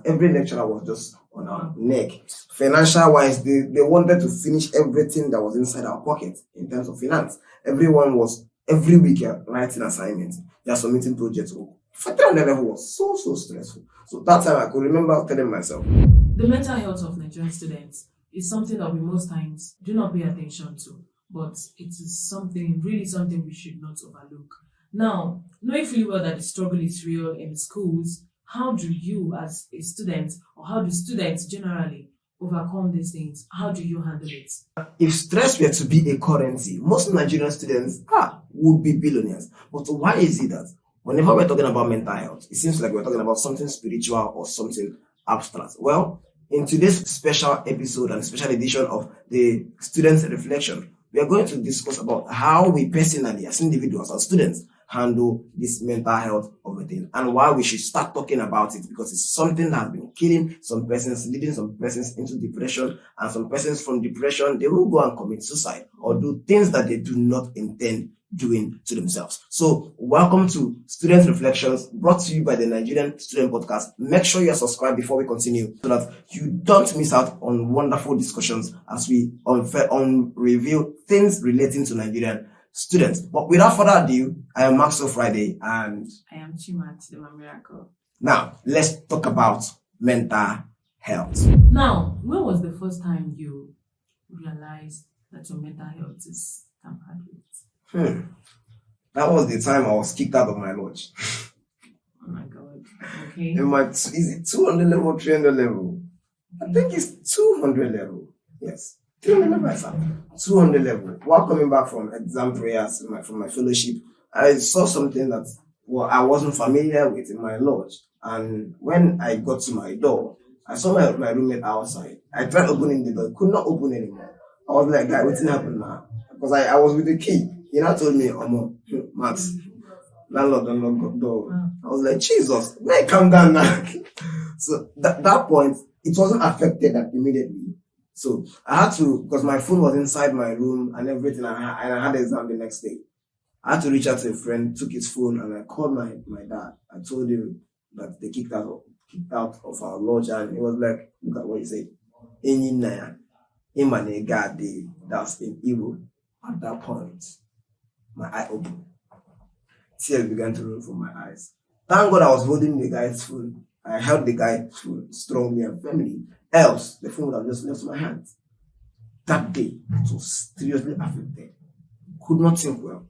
every lecturer was just on our neck. Financial wise, they wanted to finish everything that was inside our pocket in terms of finance. Everyone was every week writing assignments. They are submitting projects. For 300 level was so stressful. So that time I could remember telling myself, the mental health of Nigerian students is something that we most times do not pay attention to, but it is really something we should not overlook. Now, knowing fully well that the struggle is real in schools, how do you as a student, or how do students generally overcome these things? How do you handle it? If stress were to be a currency, most Nigerian students would be billionaires. But why is it that whenever we're talking about mental health, it seems like we're talking about something spiritual or something abstract? Well, in today's special episode and special edition of the Students' Reflection, we are going to discuss about how we personally, as individuals, as students, handle this mental health of a thing, and why we should start talking about it, because it's something that has been killing some persons, leading some persons into depression, and some persons from depression, they will go and commit suicide or do things that they do not intend doing to themselves. So welcome to Student Reflections, brought to you by the Nigerian Student Podcast. Make sure you are subscribed before we continue so that you don't miss out on wonderful discussions as we reveal things relating to Nigerian students. But without further ado, I am Maxwell Friday and I am Chimat, the Miracle. Now let's talk about mental health. Now, when was the first time you realized that your mental health is tampered with? That was the time I was kicked out of my lodge. Oh my God. Okay. In my, is it 200 level, 300 level? I think it's 200 level. Yes. 300 level, 200 level. While coming back from exam prayers from my fellowship, I saw something that I wasn't familiar with in my lodge. And when I got to my door, I saw my roommate outside. I tried opening the door, could not open anymore. I was like, guy, what's happening now? Because I was with the key. He now told me, Max, landlord don't lock the door. I was like, Jesus, man, calm down now. So that point, it wasn't affected immediately. So I had to, because my phone was inside my room and everything, and I had an exam the next day. I had to reach out to a friend, took his phone, and I called my dad. I told him that they kicked out of our lodge, and he was like, look at what he said. That's in evil. At that point, my eye opened. Tears began to roll from my eyes. Thank God I was holding the guy's phone. I held the guy's phone strongly and firmly. Else, the phone would have just left my hands. That day, it was seriously affected. Could not think well.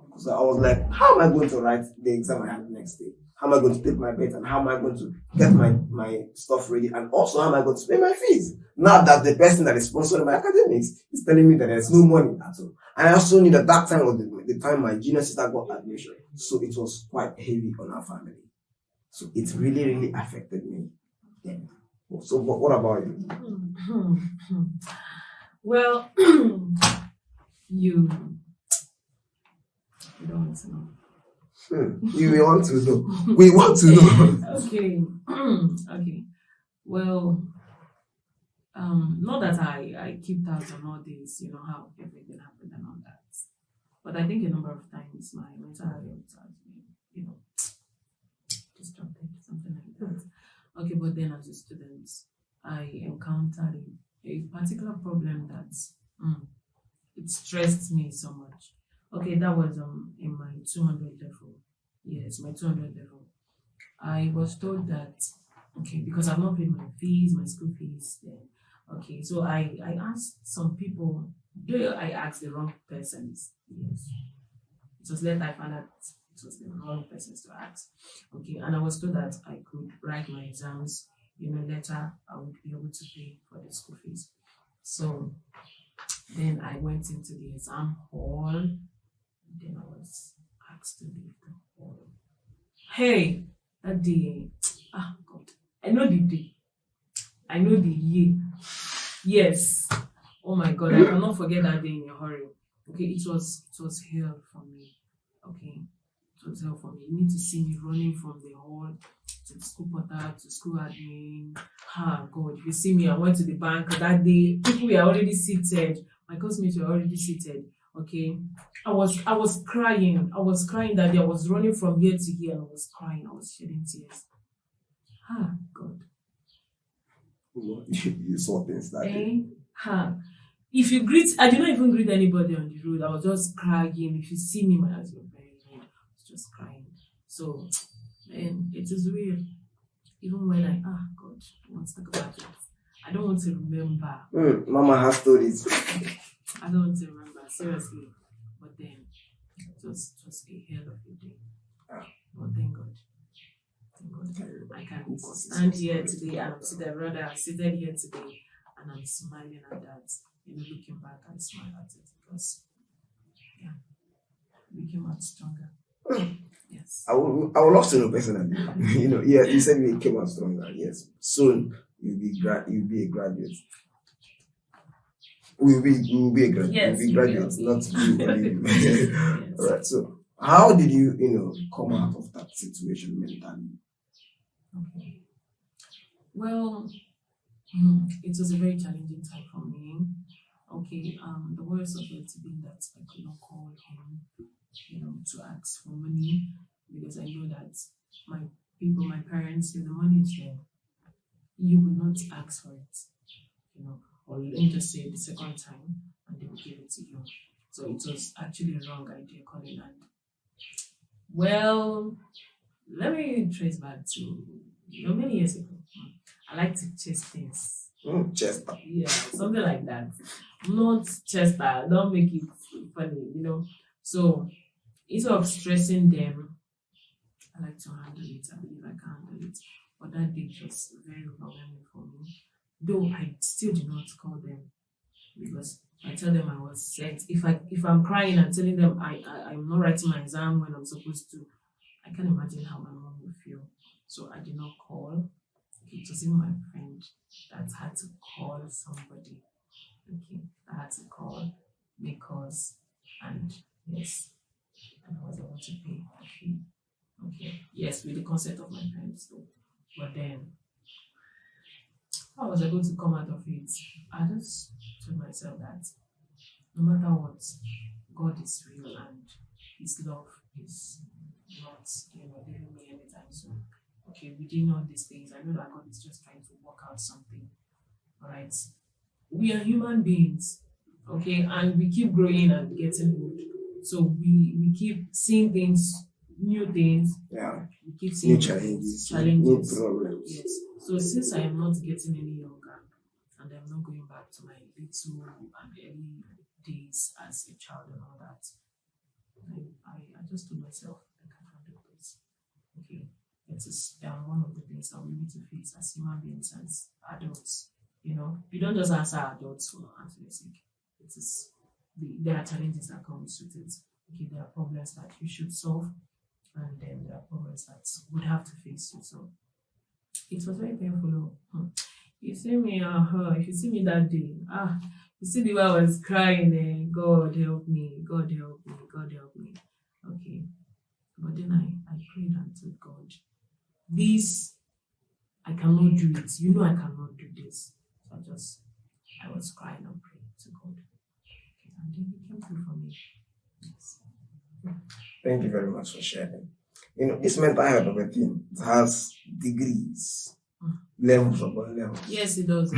Because I was like, how am I going to write the exam I have the next day? How am I going to take my bed? And how am I going to get my stuff ready? And also, how am I going to pay my fees? Now that the person that is sponsoring my academics is telling me that there's no money at all. And I also knew that time was the time my junior sister got admission. So it was quite heavy on our family. So it really, really affected me. Yeah. So what about you? Well, you don't want to know. We want to know. We want to know. Okay. Okay. Well, not that I keep tabs on all this, how everything happened and all that. But I think a number of times my mental health has been, disrupted, something like that. Okay, but then as a student, I encountered a particular problem that it stressed me so much. Okay, that was in my 200 level. Yes, my 200 level. I was told that, because I've not paid my fees, my school fees then. Okay, so I asked some people, I asked the wrong persons. Yes. It was later I found out it was the wrong persons to ask. Okay, and I was told that I could write my exams, later I would be able to pay for the school fees. So then I went into the exam hall. Then I was asked to leave the hall. Hey, that day, God, I know the day. I know the year. Yes. Oh my God, I cannot forget that day in a hurry. Okay, it was hell for me. Okay, it was hell for me. You need to see me running from the hall to the school portal to school admin. God, if you see me, I went to the bank that day. People were already seated. My classmates were already seated. Okay, I was crying. I was crying that day. I was running from here to here and I was crying. I was shedding tears. God. You saw things that day. If you greet, I did not even greet anybody on the road. I was just crying. If you see me, my eyes were very red. I was just crying. So, and it is weird. Even when God, I want to talk about it. I don't want to remember. Mama has stories. I don't want to remember, seriously. But then, it was a hell of a day. But thank God. Thank God. I can stand here today and I'm seated, rather, I'm seated here today and I'm smiling at that. Looking back, I smile at it because, we came out stronger. Yes. I would love to know personally. You said we came out stronger. Yes. Soon you'll be a graduate. We'll be a graduate. Yes, we'll be graduates, not you. Yes. All right. So how did you, come out of that situation mentally? Okay. Well, it was a very challenging time for me. Okay, the worst of it being that I could not call him, to ask for money because I know that my parents, if the money is there, you will not ask for it, or let me just say the second time and they will give it to you. So it was actually a wrong idea calling and well, let me trace back to many years ago. I like to chase things. Chester. Yeah, something like that. Not Chester. Don't make it funny, So instead of stressing them, I like to handle it. I believe I can handle it. But that day was very overwhelming for me. Though I still did not call them because I tell them I was sent. If I'm crying and telling them I'm not writing my exam when I'm supposed to, I can't imagine how my mom would feel. So I did not call. It was even my friend that had to call somebody. Okay, I had to call because, and yes, and I was able to pay a fee. Okay, yes, with the consent of my parents though. But then, I was able to come out of it. I just told myself that no matter what, God is real and His love is not, leaving me anytime soon. Okay, within all these things, I know that God is just trying to work out something. All right, we are human beings, okay, and we keep growing and getting old. So we keep seeing things, new things. Yeah. We keep seeing new challenges, new problems. Yes. So since I am not getting any younger, and I'm not going back to my little and early days as a child and all that, I just told myself I can handle this. Okay. It is one of the things that we need to face as human beings, as adults. You don't just answer adults for answer's sake. There are challenges that come with it. Okay, there are problems that you should solve, and then there are problems that would have to face you. So it was very painful. You see me, if you see me that day, you see the way I was crying, God help me, God help me, God help me. Okay, but then I prayed and told God, this, I cannot do it. I cannot do this. So I was crying and praying to God. Okay, and then He came through for me. Yes. Thank you very much for sharing. This mental health of a thing has degrees, levels upon levels. Yes, it does.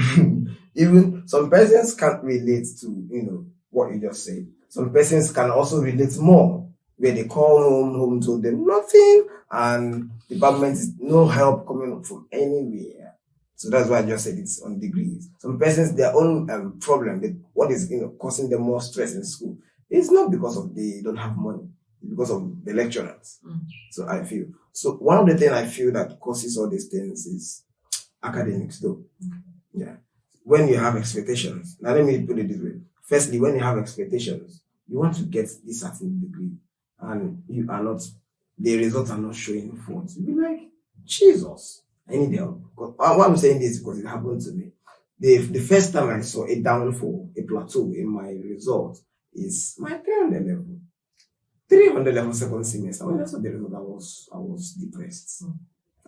Even some persons can't relate to, what you just said. Some persons can also relate more, where they call home told them nothing, and the government is no help coming up from anywhere. So that's why I just said it's on degrees. Some persons, their own problem, what is causing them more stress in school, it's not because of they don't have money, it's because of the lecturers. So I feel. So one of the things I feel that causes all these things is academics though. Yeah. When you have expectations, now let me put it this way. Firstly, when you have expectations, you want to get this certain degree, and you are not, the results are not showing forth. You'll be like, Jesus, I need help. Why I'm saying this because it happened to me. The first time I saw a downfall, a plateau in my result is my 300 level. 300 level second semester. When I saw the result, I was depressed.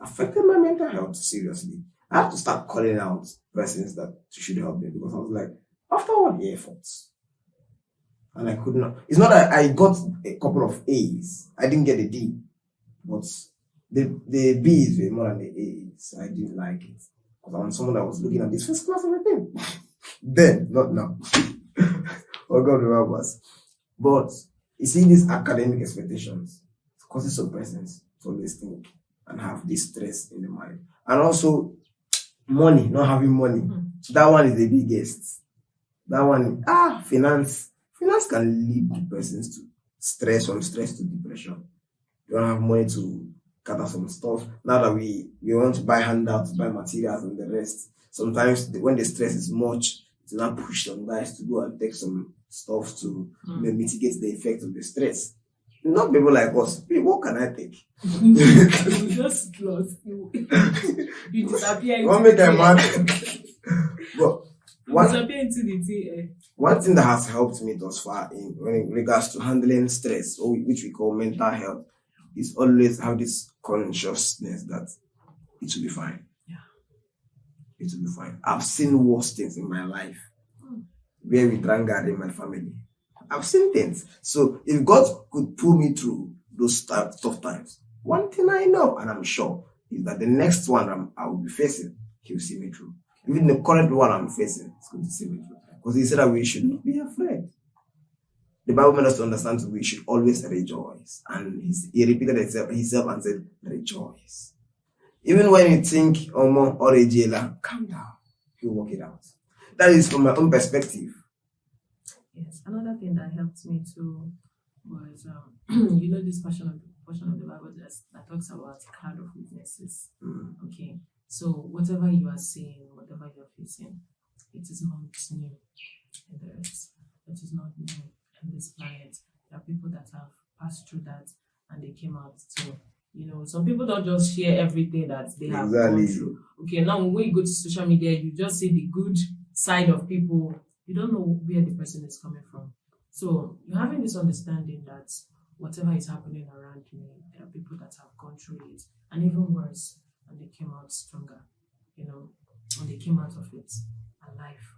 Affected my mental health seriously. I had to start calling out persons that should help me because I was like, after all the efforts, and I could not. It's not that I got a couple of A's. I didn't get a D, but the B's were more than the A's. I didn't like it. Because I'm someone that was looking at this first class everything. Then, not now. Oh God, remember us. But you see, these academic expectations causes some persons to always think and have this stress in the mind. And also, money, not having money. That one is the biggest. That one, finance. Finance can lead the persons to stress, from stress to depression. You don't have money to gather some stuff. Now that we want to buy handouts, buy materials and the rest. Sometimes when the stress is much, it's not push some guys to go and take some stuff to mitigate the effect of the stress. Not people like us. What can I take? You just lost. You disappear into What make I mad? But one thing that has helped me thus far in regards to handling stress, or which we call mental health, is always have this consciousness that it will be fine. Yeah. It will be fine. I've seen worse things in my life where we drank in my family. I've seen things. So if God could pull me through those tough times, one thing I know and I'm sure is that the next one I will be facing, He will see me through. Even the current one I'm facing, He's going to see me through. Because He said that we should not be afraid. The Bible made us to understand that we should always rejoice. And He repeated Himself and said, rejoice. Even when you think, or a jailer, calm down. He'll work it out. That is from my own perspective. Yes, another thing that helped me too was, this portion of the Bible that talks about cloud of witnesses. Okay, so whatever you are seeing, whatever you are facing, it is not new in the earth. It is not new in this planet. There are people that have passed through that and they came out too. Some people don't just share everything that they have gone through. Okay, now when you go to social media, you just see the good side of people. You don't know where the person is coming from. So you're having this understanding that whatever is happening around me, there are people that have gone through it, and even worse, and they came out stronger, and they came out of it alive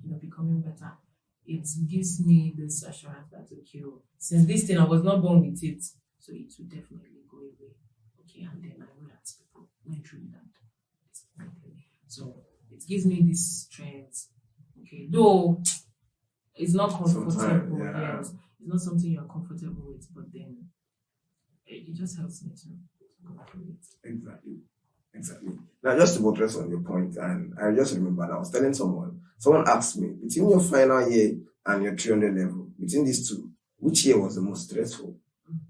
and, becoming better. It gives me this assurance that, okay, since this thing, I was not born with it, so it will definitely go away. Okay, and then I know that people went through that. So it gives me this strength. Okay, though it's not comfortable, yes, it's not something you're comfortable with, but then it just helps me to go through it. Exactly. Now, just to buttress on your point, and I just remember that I was telling someone asked me, between your final year and your 300 level, between these two, which year was the most stressful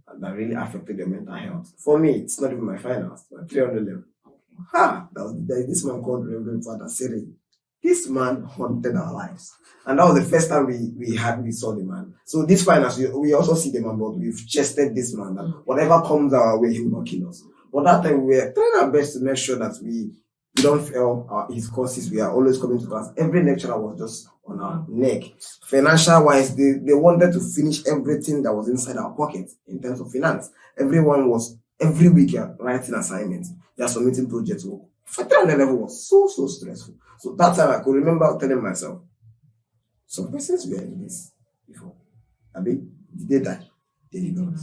and that really affected your mental health? For me, it's not even my finals, my 300 level. There is this man called Reverend Father Siri. This man haunted our lives. And that was the first time we saw the man. So this finals, we also see the man, but we've chested this man that whatever comes our way, he will not kill us. But that time we were trying our best to make sure that we don't fail his courses. We are always coming to class. Every lecturer was just on our neck. Financial wise, they wanted to finish everything that was inside our pocket in terms of finance. Everyone was every week writing assignments. They are submitting project work. For 300 level was so stressful. So that time I could remember telling myself, some persons were in this before. Did they die? They did not.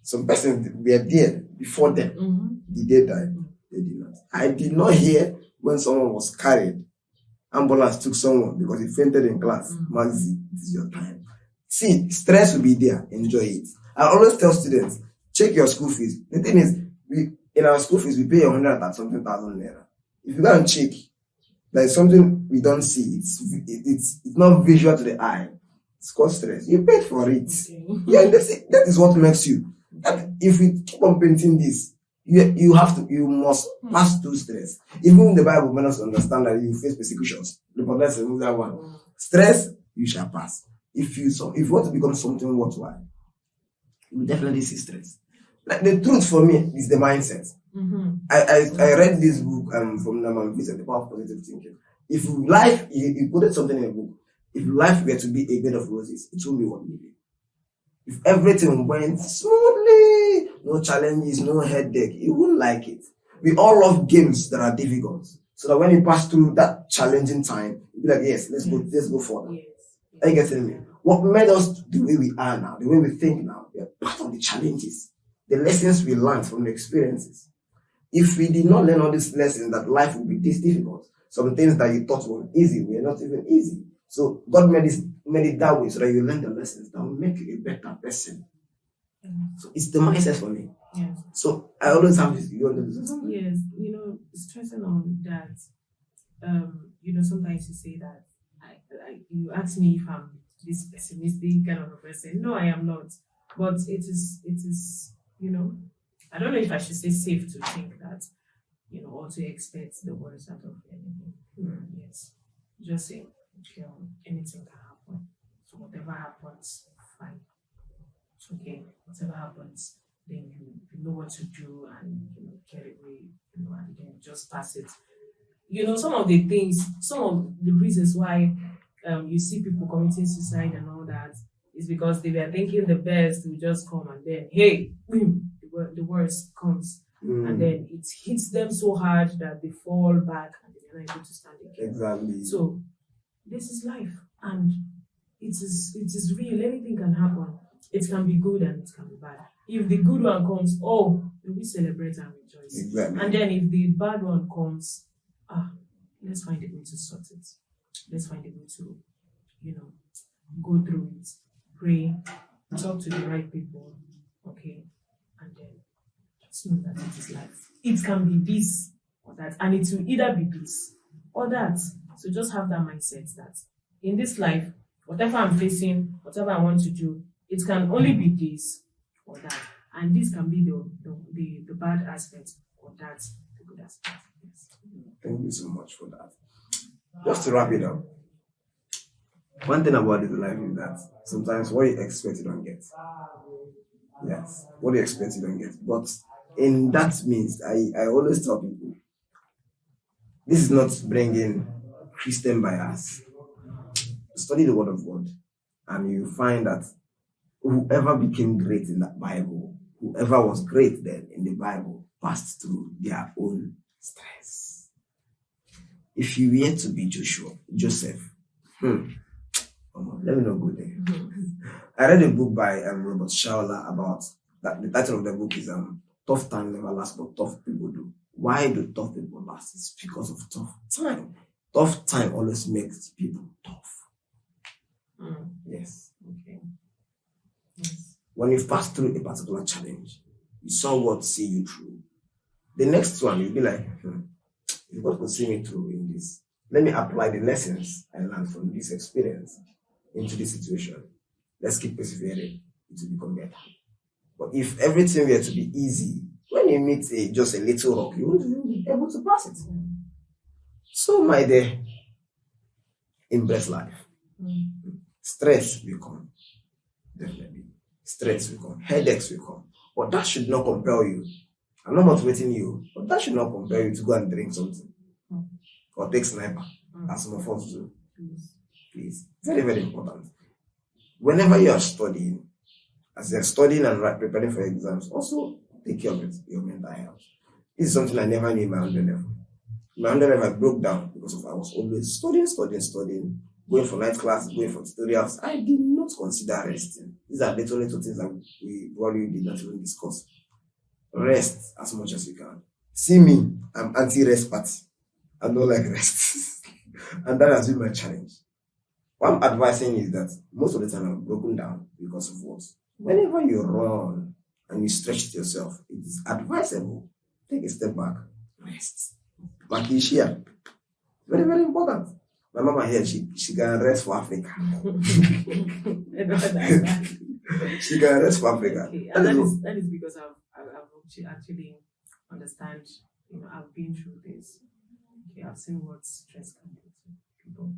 Some persons were there before them. Did they die? They did not. I did not hear when someone was carried. Ambulance took someone because he fainted in class. Maxi, this is your time. See, stress will be there. Enjoy it. I always tell students, check your school fees. The thing is, in our school fees, we pay 100 and something thousand naira. If you go and check, there is something we don't see. It's not visual to the eye. It's called stress. You paid for it. Okay. Yeah, that is what makes you. That if we keep on painting this, you must pass through stress. Even the Bible made us understand that you face persecutions. But let's remove that one. Stress, you shall pass. If you want to become something worthwhile, you will definitely see stress. Like the truth for me is the mindset. I read this book from Naman Vincent, The Power of Positive Thinking. If life, you put something in a book, if life were to be a bed of roses, it won't be worth living. If everything went smoothly, no challenges, no headache, you wouldn't like it. We all love games that are difficult. So that when you pass through that challenging time, you'll be like, yes, let's go further. Yes. Are you getting me? What made us the way we are now, the way we think now, we are part of the challenges, the lessons we learned from the experiences. If we did not learn all these lessons, that life would be this difficult. Some things that you thought were easy were not even easy. So God made it that way so that you learn the lessons that will make you a better person. So it's the mindset for me. Yes. So I always have this. You want to do something? Yes, stressing on that. Sometimes you say that you ask me if I'm this pessimistic kind of a person. No, I am not. But it is. I don't know if I should say safe to think that, or to expect the worst out of anything. Yes, just say, okay, anything can happen. So whatever happens, fine. It's okay. Whatever happens, then you know what to do and get away. And then just pass it. Some of the reasons why you see people committing suicide and all that is because they were thinking the best will just come, and then hey, boom, the worst comes, and then it hits them so hard that they fall back and they're not able to stand again. Exactly. So this is life, and it is real. Anything can happen. It can be good and it can be bad. If the good one comes, we celebrate and rejoice. Exactly. And then if the bad one comes, let's find a way to sort it. Let's find a way to, go through it, pray, talk to the right people, okay, and then just know that it is life. It can be this or that, and it will either be this or that. So just have that mindset that in this life, whatever I'm facing, whatever I want to do, it can only be this or that, and this can be the bad aspect or that the good aspect. Yes. Thank you so much for that. Just to wrap it up, one thing about this life is that sometimes what you expect you don't get. Yes, what you expect you don't get. But in that means, I always tell people, this is not bringing Christian bias. Study the Word of God, and you find that whoever became great in that Bible, whoever was great then in the Bible, passed through their own stress. If you were to be Joseph, let me not go there. I read a book by Robert Shaula about that. The title of the book is Tough Time Never Lasts, but Tough People Do. Why do tough people last? It's because of tough time. Tough time always makes people tough. Yes. Okay. Yes. When you've passed through a particular challenge, you saw what see you through. The next one, you'll be like, if God could see me through in this, let me apply the lessons I learned from this experience into this situation. Let's keep persevering. It will become better. But if everything were to be easy, when you meet just a little rock, you won't be able to pass it. So, my dear, embrace life. Stress will come. Definitely. Stress will come. Headaches will come. But that should not compel you. I'm not motivating you, but that should not compel you to go and drink something. Or take sniper, as some of us do. Please. Very, very important. Whenever you are studying, as you're studying and preparing for exams, also take care of your mental health. This is something I never knew in my 100 level. In my 100 level, I broke down because I was always studying, going for night class, going for tutorials. I did not consider resting. These are little things that we probably did not even discuss. Rest as much as you can. See me, I'm anti-rest party. I don't like rest. And that has been my challenge. What I'm advising is that most of the time I'm broken down because of what? Whenever you run and you stretch yourself, it is advisable. Take a step back, rest. Makishia. Very, very important. My mama here, she can rest for Africa. She can rest for Africa. Okay. And that is because I've actually understand, I've been through this. Okay, I've seen what stress can do to people.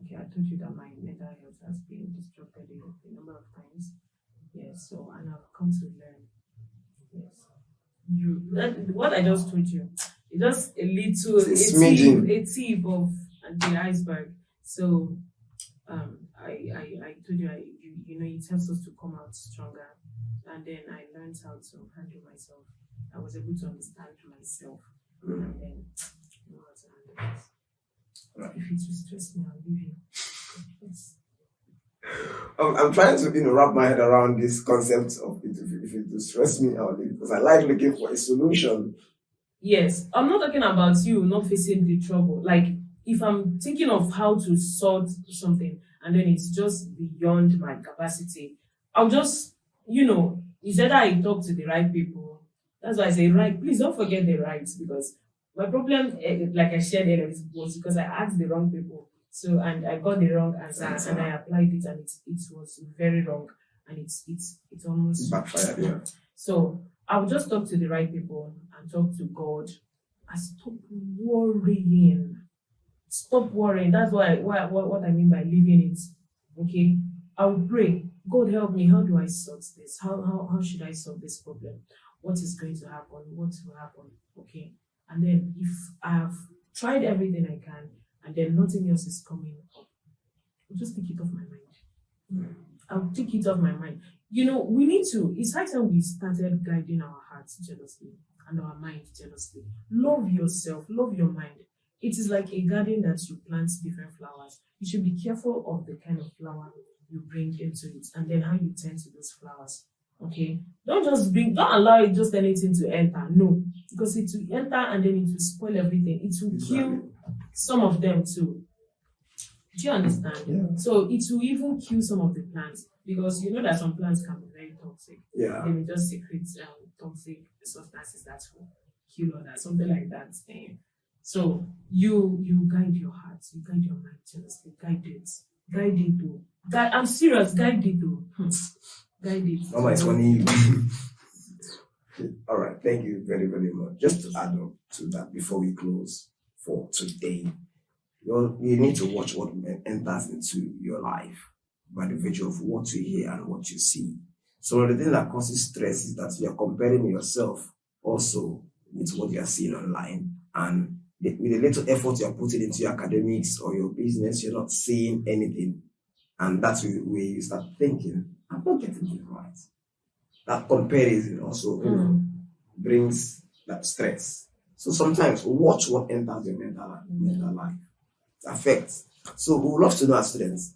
Okay, I told you that my mental health has been disrupted a number of times. Yes, and I've come to learn. Yes. What I just told you, it's just a little, a tip of the iceberg. So, I told you, it helps us to come out stronger. And then I learned how to handle myself. I was able to understand myself. And then know how to handle it. Right. If it will stress me, I'll leave you. Yes. I'm trying to wrap my head around this concept of if it will stress me, I'll leave, because I like looking for a solution. Yes, I'm not talking about you not facing the trouble. Like, if I'm thinking of how to sort something and then it's just beyond my capacity, I'll just, it's either I talk to the right people. That's why I say right. Please don't forget the rights, because my problem, like I shared earlier, was because I asked the wrong people. So, and I got the wrong answer and I applied it, and it was very wrong, and it's almost Backfired, yeah. So I'll just talk to the right people and talk to God and stop worrying. Stop worrying. That's what I mean by leaving it. Okay. I'll pray. God help me. How do I sort this? How should I solve this problem? What is going to happen? What will happen? Okay. And then if I've tried everything I can and then nothing else is coming up, I'll just take it off my mind. I'll take it off my mind. We need to, it's high time we started guiding our hearts jealously and our mind jealously. Love yourself, love your mind. It is like a garden that you plant different flowers. You should be careful of the kind of flower you bring into it and then how you tend to those flowers. Okay? Don't allow it just anything to enter. No. Because it will enter and then it will spoil everything. It will kill some of them too. Do you understand? Yeah. So it will even kill some of the plants, because you know that some plants can be very toxic. Yeah. They will just secrete toxic substances that will kill others, something like that. So you guide your heart, you guide your mind jealously, guide it though. I'm serious, guide it though. Guide it. Mama is funny. All right, thank you very, very much. Just to add on to that before we close for today, you need to watch what enters into your life by the virtue of what you hear and what you see. So the thing that causes stress is that you are comparing yourself also with what you are seeing online, and with the little effort you are putting into your academics or your business, you're not seeing anything, and that's where you start thinking, I'm not getting it right. That comparison also brings that stress. So sometimes watch what enters your mental life. It affects. So we would love to know as students,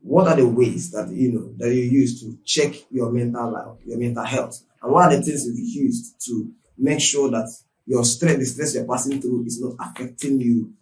what are the ways that you use to check your mental life, your mental health, and what are the things you use to make sure that the stress you're passing through is not affecting you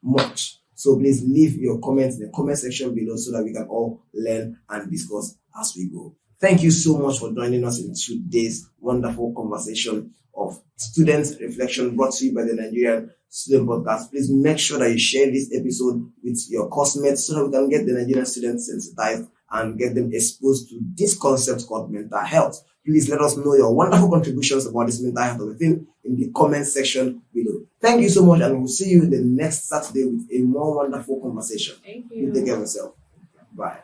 much. So please leave your comments in the comment section below so that we can all learn and discuss as we go. Thank you so much for joining us in today's wonderful conversation of Student Reflection, brought to you by the Nigerian Student Podcast. Please make sure that you share this episode with your classmates so that we can get the Nigerian students sensitized and get them exposed to this concept called mental health. Please let us know your wonderful contributions about this mental health within in the comment section below. Thank you so much, and we'll see you the next Saturday with a more wonderful conversation. Thank you. You take care of yourself. Bye.